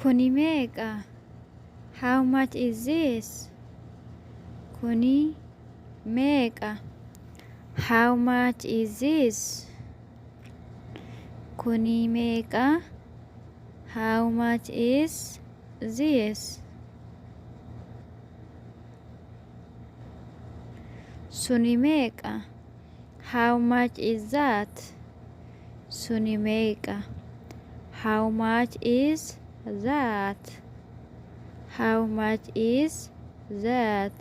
Kuni meeqa? How much is this? Kuni meeqa? How much is this? Kuni meeqa? How much is this? Suni meeqa? How much is that? Suni meeqa? How much is that? How much is that?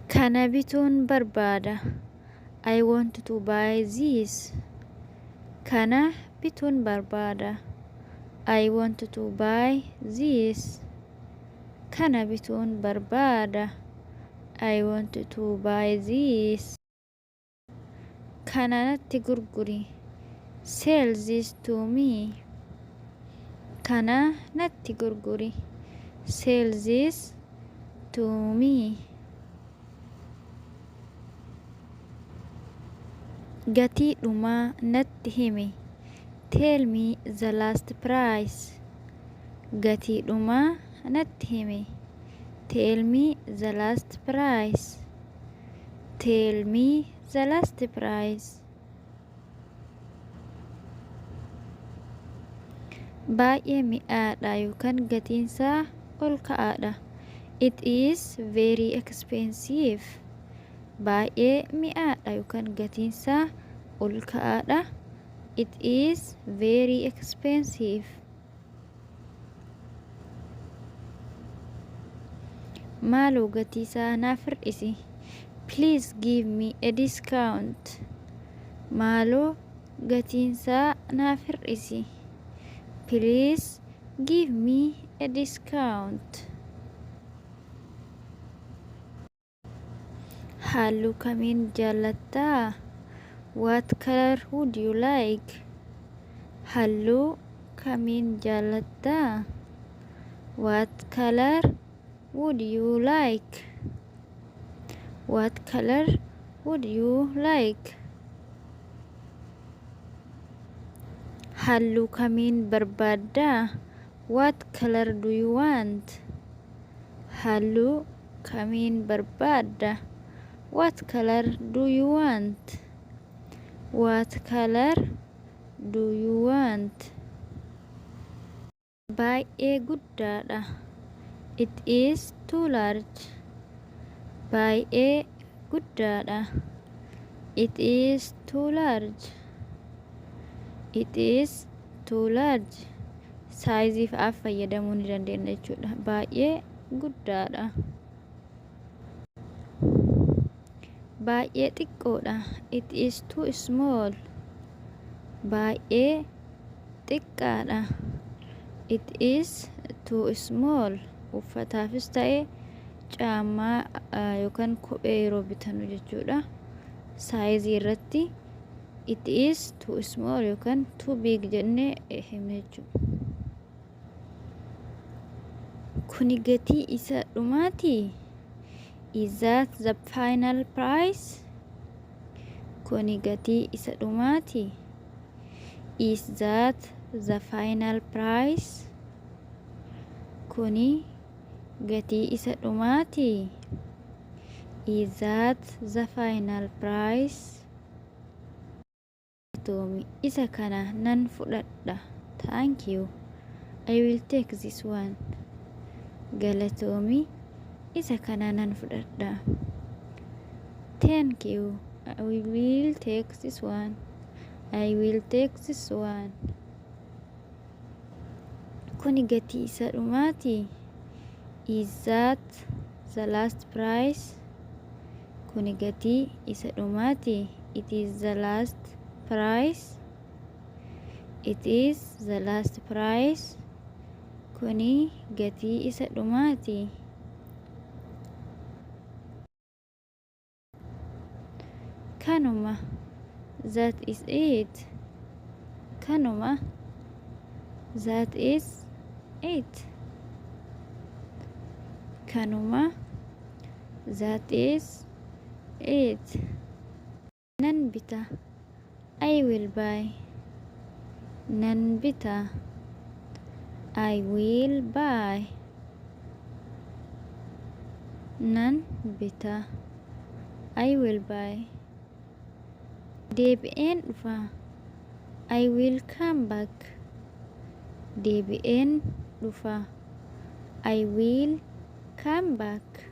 Kana bituun barbaada. I want to buy this. Kana bituun barbaada. I want to buy this. Kana bituun barbaada. I want to buy this. Kana natti gurguri. Sell this to me. Kana natti gurguri. Sell this to me. Gatii dhumaa natti himi. Tell me the last price. Gatii dhumaa natti himi. Tell me the last price. Tell me the last price. Baay'ee mi'aadha yookaan gatiinsaa ol ka'aadha. It is very expensive. Baay'ee mi'aadha yookaan gatiinsaa ol ka'aadha. It is very expensive. Maaloo gatiisaa naaf hir'isi. Please give me a discount. Maaloo gatiinsaa naaf hir'isi. Please give me a discount. Halluu kamiin jaallatta? What color would you like? Halluu kamiin jaallatta? What color would you like? What color would you like? Halluu kamiin barbaadda? What color do you want? Halluu kamiin barbaadda? What color do you want? What color do you want? Baay'ee guddaadha. It is too large. Baay'ee guddaadha. It is too large. It is too large. Saayizii fa'aa fayyadamuu ni dandeenya jechuudha. Baay'ee guddaadha. Baay'ee xiqqoodha. It is too small. Baay'ee xiqqaadha. It is too small. Uffataafis ta'ee caammaa yookaan kophee yeroo bitanu jechuudha. Saayizii irratti it is too small yookaan too big jennee himne jechuudha. Kuni gatii isa dhumaati? Is that the final price? Kuni gatii isa dhumaati? Is that the final price? Kuni gatii isa dhumaati? Is that the final price? Isa kana nan fudhadha. Thank you. I will take this one. Galatoomi. Isa kana nan fudhadha. Thank you. I will take this one. I will take this one. Kuni gatii isa dhumaati? Is that the last price? Kuni gatii isa dhumaati? It is the last price. It is the last price. Kuni gatii isa dhumaati? Kanuma. That is it. Kanuma. That is it. Kanuma. That is it. Nan bita. I will buy. Nan bita. I will buy. Nan bita. I will buy. Deebi'een dhufa. I will come back. Deebi'een dhufa. I will come back.